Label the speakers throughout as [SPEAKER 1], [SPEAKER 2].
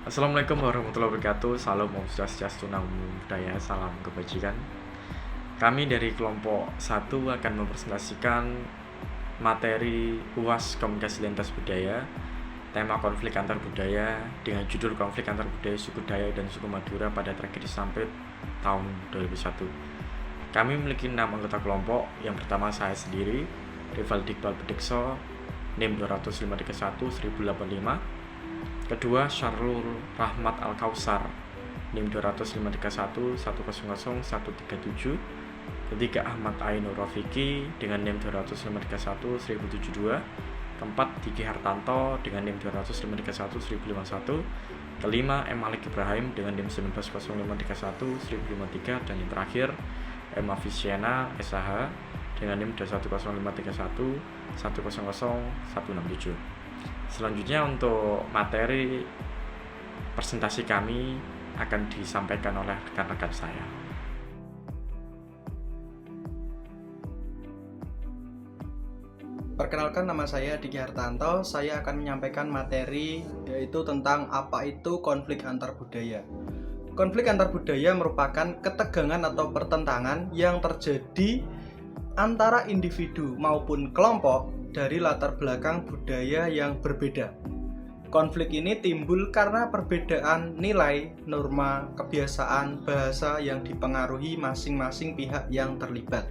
[SPEAKER 1] Assalamualaikum warahmatullahi wabarakatuh. Salam Om Swastiastu, Namo Buddhaya, salam kebajikan. Kami dari kelompok 1 akan mempresentasikan materi UAS Komunikasi Lintas Budaya, tema konflik antar budaya dengan judul konflik antar budaya suku Dayak dan suku Madura pada tragedi Sampit tahun 2001. Kami memiliki 6 anggota kelompok. Yang pertama saya sendiri, Rival Iqbal Bedekso, NIM 20531 1085. Kedua, Syarul Rahmat Al-Kausar, NIM 20531 100 137. Ketiga, Ahmad Ainur Rafiki dengan NIM 20531 1072. Keempat, Diki Hartanto dengan NIM 20531 1051. Kelima, M. Malik Ibrahim dengan NIM 190531 1053. Dan yang terakhir, M. Avisyena SH dengan NIM 2100531 100 167. Selanjutnya untuk materi presentasi kami akan disampaikan oleh rekan-rekan saya.
[SPEAKER 2] Perkenalkan, nama saya Diki Hartanto. Saya akan menyampaikan materi yaitu tentang apa itu konflik antar budaya. Konflik antar budaya merupakan ketegangan atau pertentangan yang terjadi antara individu maupun kelompok dari latar belakang budaya yang berbeda. Konflik ini timbul karena perbedaan nilai, norma, kebiasaan, bahasa yang dipengaruhi masing-masing pihak yang terlibat.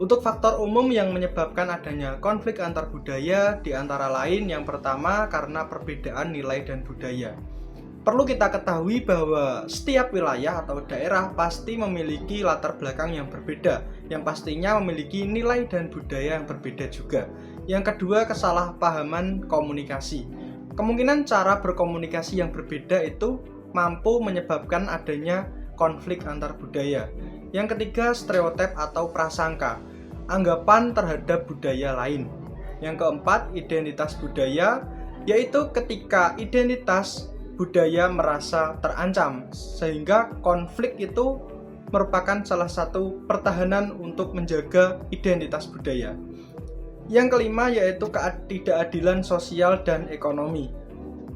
[SPEAKER 2] Untuk faktor umum yang menyebabkan adanya konflik antar budaya di antara lain, yang pertama karena perbedaan nilai dan budaya. Perlu kita ketahui bahwa setiap wilayah atau daerah pasti memiliki latar belakang yang berbeda, yang pastinya memiliki nilai dan budaya yang berbeda juga. Yang kedua, kesalahpahaman komunikasi. Kemungkinan cara berkomunikasi yang berbeda itu mampu menyebabkan adanya konflik antar budaya. Yang ketiga, stereotip atau prasangka, anggapan terhadap budaya lain. Yang keempat, identitas budaya, yaitu ketika identitas budaya merasa terancam, sehingga konflik itu merupakan salah satu pertahanan untuk menjaga identitas budaya. Yang kelima yaitu ketidakadilan sosial dan ekonomi.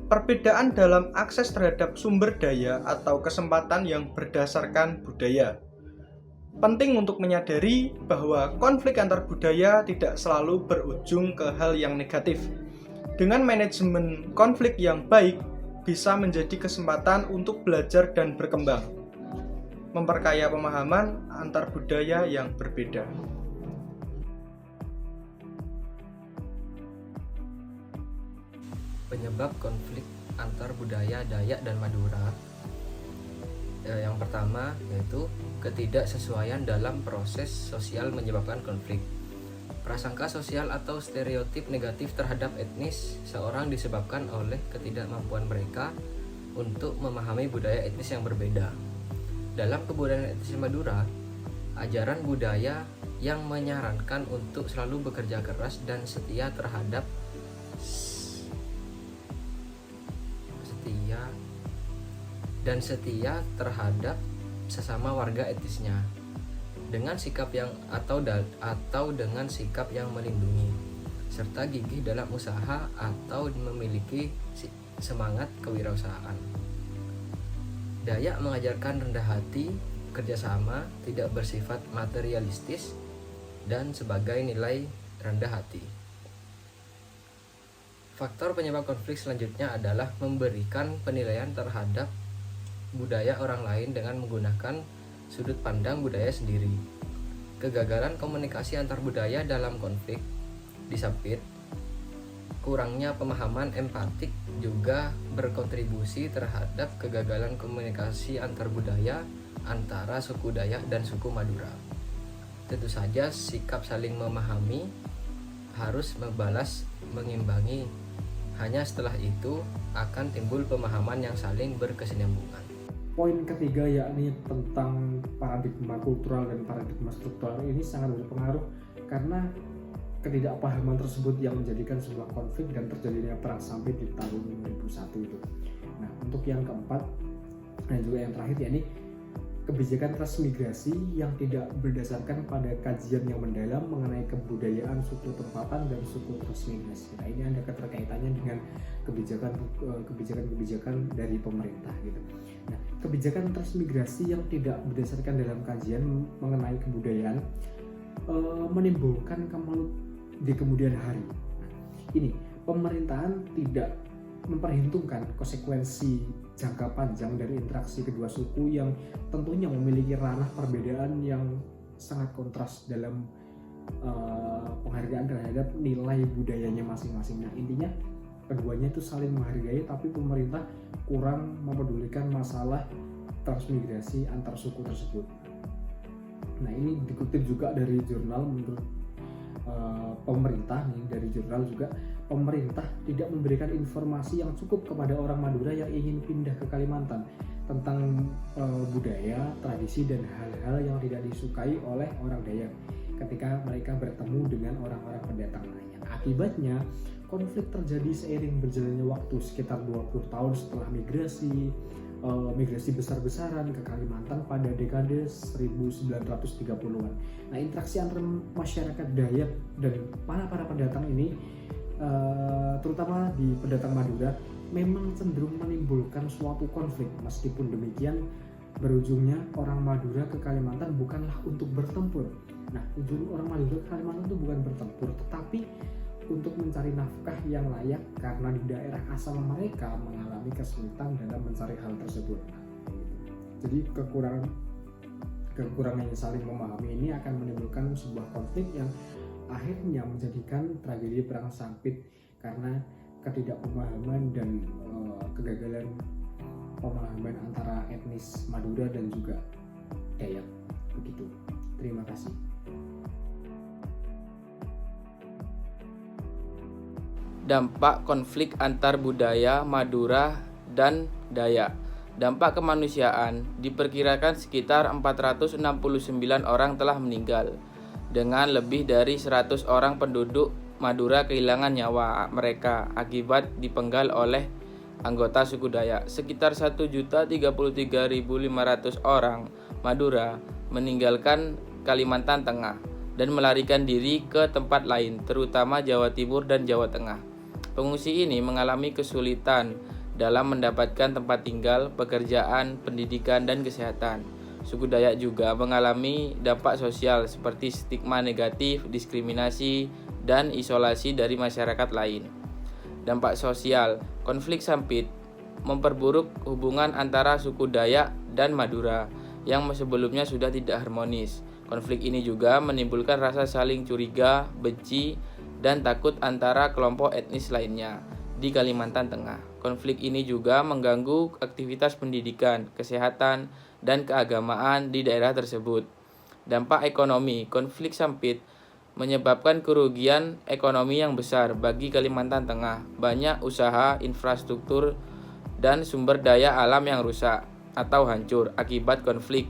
[SPEAKER 2] Perbedaan dalam akses terhadap sumber daya atau kesempatan yang berdasarkan budaya. Penting untuk menyadari bahwa konflik antar budaya tidak selalu berujung ke hal yang negatif. Dengan manajemen konflik yang baik, bisa menjadi kesempatan untuk belajar dan berkembang, memperkaya pemahaman antar budaya yang berbeda.
[SPEAKER 3] Penyebab konflik antar budaya Dayak dan Madura. Yang pertama yaitu ketidaksesuaian dalam proses sosial menyebabkan konflik. Prasangka sosial atau stereotip negatif terhadap etnis seorang disebabkan oleh ketidakmampuan mereka untuk memahami budaya etnis yang berbeda. Dalam kebudayaan etnis Madura, ajaran budaya yang menyarankan untuk selalu bekerja keras dan setia terhadap sesama warga etnisnya dengan sikap yang atau dengan sikap yang melindungi serta gigih dalam usaha atau memiliki semangat kewirausahaan. Dayak mengajarkan rendah hati, kerjasama, tidak bersifat materialistis, dan sebagai nilai rendah hati. Faktor penyebab konflik selanjutnya adalah memberikan penilaian terhadap budaya orang lain dengan menggunakan sudut pandang budaya sendiri. Kegagalan komunikasi antar budaya dalam konflik disapit. Kurangnya pemahaman empatik juga berkontribusi terhadap kegagalan komunikasi antar budaya antara suku Dayak dan suku Madura. Tentu saja sikap saling memahami harus membalas mengimbangi. Hanya setelah itu akan timbul pemahaman yang saling berkesinambungan.
[SPEAKER 4] Poin ketiga yakni tentang paradigma kultural dan paradigma struktural ini sangat berpengaruh karena ketidakpahaman tersebut yang menjadikan sebuah konflik dan terjadinya perang sampai di tahun 2001 itu. Nah, untuk yang keempat dan juga yang terakhir yakni kebijakan transmigrasi yang tidak berdasarkan pada kajian yang mendalam mengenai kebudayaan suku tempatan dan suku transmigrasi. Nah, ini ada keterkaitannya dengan kebijakan dari pemerintah gitu. Nah, kebijakan transmigrasi yang tidak berdasarkan dalam kajian mengenai kebudayaan menimbulkan kemelut di kemudian hari. Nah, ini pemerintahan tidak memperhitungkan konsekuensi jangka panjang dari interaksi kedua suku yang tentunya memiliki ranah perbedaan yang sangat kontras dalam penghargaan terhadap nilai budayanya masing-masing. Nah, intinya keduanya itu saling menghargai, tapi pemerintah kurang mempedulikan masalah transmigrasi antar suku tersebut. Nah, ini dikutip juga dari jurnal menurut pemerintah nih, dari jurnal juga pemerintah tidak memberikan informasi yang cukup kepada orang Madura yang ingin pindah ke Kalimantan tentang budaya, tradisi dan hal-hal yang tidak disukai oleh orang Dayak ketika mereka bertemu dengan orang-orang pendatang lainnya. Akibatnya konflik terjadi seiring berjalannya waktu sekitar 20 tahun setelah migrasi besar-besaran ke Kalimantan pada dekade 1930-an. Nah, interaksi antara masyarakat Dayak dan para pendatang ini, terutama di pendatang Madura, memang cenderung menimbulkan suatu konflik. Meskipun demikian, berujungnya orang Madura ke Kalimantan bukanlah untuk bertempur. Nah, tujuan orang Madura ke Kalimantan itu bukan bertempur, tetapi untuk mencari nafkah yang layak karena di daerah asal mereka mengalami kesulitan dalam mencari hal tersebut. Jadi kekurangan yang saling memahami ini akan menimbulkan sebuah konflik yang akhirnya menjadikan tragedi perang sampit karena ketidakpemahaman dan kegagalan pemahaman antara etnis Madura dan juga Dayak. Begitu. Terima kasih.
[SPEAKER 5] Dampak konflik antar budaya Madura dan Dayak. Dampak kemanusiaan diperkirakan sekitar 469 orang telah meninggal, dengan lebih dari 100 orang penduduk Madura kehilangan nyawa mereka akibat dipenggal oleh anggota suku Dayak. Sekitar 1.033.500 orang Madura meninggalkan Kalimantan Tengah dan melarikan diri ke tempat lain, terutama Jawa Timur dan Jawa Tengah. Pengungsi ini mengalami kesulitan dalam mendapatkan tempat tinggal, pekerjaan, pendidikan, dan kesehatan. Suku Dayak juga mengalami dampak sosial seperti stigma negatif, diskriminasi, dan isolasi dari masyarakat lain. Dampak sosial, konflik sampit memperburuk hubungan antara suku Dayak dan Madura yang sebelumnya sudah tidak harmonis. Konflik ini juga menimbulkan rasa saling curiga, benci, dan takut antara kelompok etnis lainnya di Kalimantan Tengah. Konflik ini juga mengganggu aktivitas pendidikan, kesehatan, dan keagamaan di daerah tersebut. Dampak ekonomi, konflik sampit menyebabkan kerugian ekonomi yang besar bagi Kalimantan Tengah. Banyak usaha, infrastruktur, dan sumber daya alam yang rusak atau hancur akibat konflik.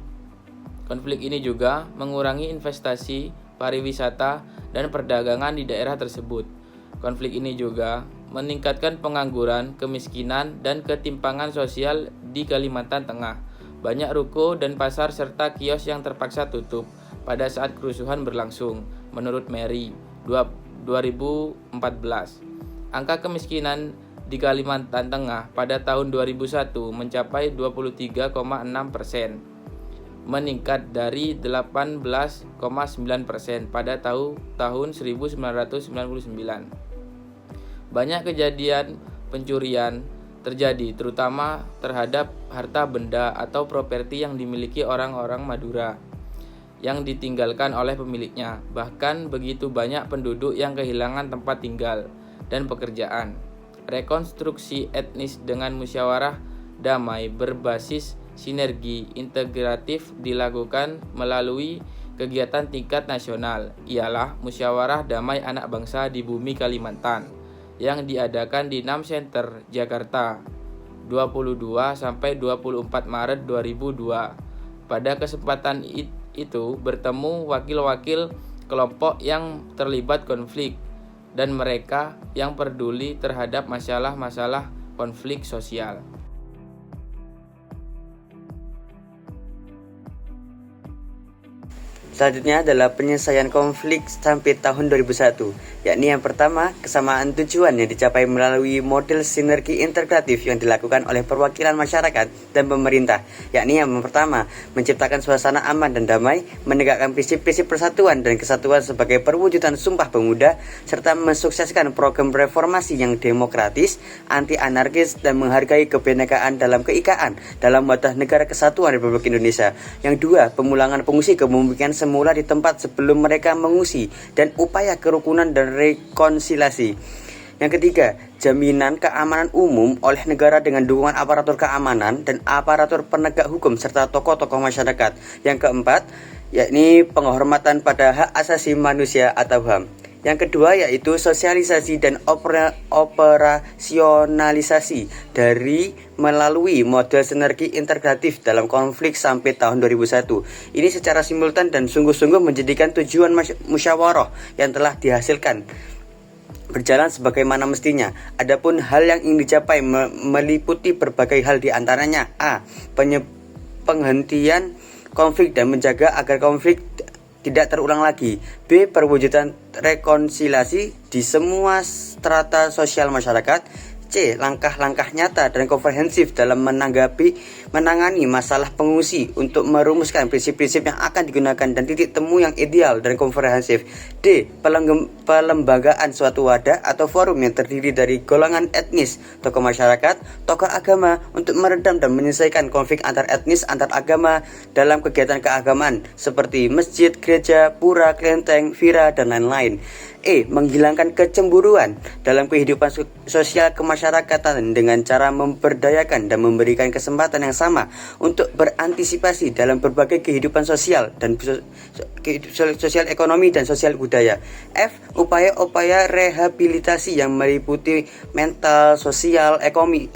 [SPEAKER 5] Konflik ini juga mengurangi investasi, pariwisata, dan perdagangan di daerah tersebut. Konflik ini juga meningkatkan pengangguran, kemiskinan, dan ketimpangan sosial di Kalimantan Tengah. Banyak ruko dan pasar serta kios yang terpaksa tutup pada saat kerusuhan berlangsung, menurut Mary 2014. Angka kemiskinan di Kalimantan Tengah pada tahun 2001 mencapai 23,6%. Meningkat dari 18,9% pada tahun 1999. Banyak kejadian pencurian terjadi, terutama terhadap harta benda atau properti yang dimiliki orang-orang Madura yang ditinggalkan oleh pemiliknya. Bahkan begitu banyak penduduk yang kehilangan tempat tinggal dan pekerjaan. Rekonstruksi etnis dengan musyawarah damai berbasis sinergi integratif dilakukan melalui kegiatan tingkat nasional, ialah Musyawarah Damai Anak Bangsa di Bumi Kalimantan yang diadakan di NAM Center, Jakarta 22 sampai 24 Maret 2002. Pada kesempatan itu bertemu wakil-wakil kelompok yang terlibat konflik dan mereka yang peduli terhadap masalah-masalah konflik sosial.
[SPEAKER 6] Selanjutnya adalah penyelesaian konflik sampai tahun 2001, yakni yang pertama, kesamaan tujuan yang dicapai melalui model sinergi integratif yang dilakukan oleh perwakilan masyarakat dan pemerintah, yakni yang pertama, menciptakan suasana aman dan damai, menegakkan prinsip-prinsip persatuan dan kesatuan sebagai perwujudan Sumpah Pemuda, serta mensukseskan program reformasi yang demokratis, anti-anarkis, dan menghargai kebinekaan dalam keikaan dalam wadah negara kesatuan Republik Indonesia. Yang dua, pemulangan pengungsi ke pemukiman semula di tempat sebelum mereka mengungsi dan upaya kerukunan dan rekonsiliasi. Yang ketiga, jaminan keamanan umum oleh negara dengan dukungan aparatur keamanan dan aparatur penegak hukum serta tokoh-tokoh masyarakat. Yang keempat, yakni penghormatan pada hak asasi manusia atau HAM. Yang kedua yaitu sosialisasi dan operasionalisasi dari melalui model sinergi integratif dalam konflik sampai tahun 2001. Ini secara simultan dan sungguh-sungguh menjadikan tujuan musyawarah yang telah dihasilkan berjalan sebagaimana mestinya. Adapun hal yang ingin dicapai meliputi berbagai hal, di antaranya A. Penghentian konflik dan menjaga agar konflik tidak terulang lagi. B. Perwujudan rekonsiliasi di semua strata sosial masyarakat. C. Langkah-langkah nyata dan komprehensif dalam menangani masalah pengungsi untuk merumuskan prinsip-prinsip yang akan digunakan dan titik temu yang ideal dan komprehensif. D. Pelembagaan suatu wadah atau forum yang terdiri dari golongan etnis, tokoh masyarakat, tokoh agama untuk meredam dan menyelesaikan konflik antar etnis, antar agama dalam kegiatan keagamaan seperti masjid, gereja, pura, kelenteng, vira, dan lain-lain. E. Menghilangkan kecemburuan dalam kehidupan sosial kemasyarakatan dengan cara memberdayakan dan memberikan kesempatan yang sama untuk berantisipasi dalam berbagai kehidupan sosial dan sosial ekonomi dan sosial budaya. F. Upaya-upaya rehabilitasi yang meliputi mental, sosial, ekonomi,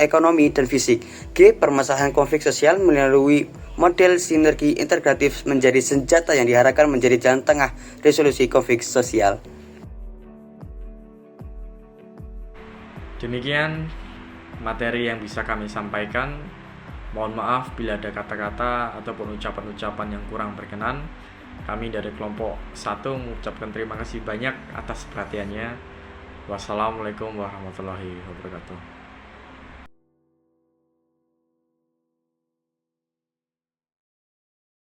[SPEAKER 6] dan fisik. G. Permasalahan konflik sosial melalui model sinergi integratif menjadi senjata yang diharapkan menjadi jalan tengah resolusi konflik sosial.
[SPEAKER 1] Demikian materi yang bisa kami sampaikan. Mohon maaf bila ada kata-kata ataupun ucapan-ucapan yang kurang berkenan. Kami dari kelompok 1 mengucapkan terima kasih banyak atas perhatiannya. Wassalamualaikum warahmatullahi wabarakatuh.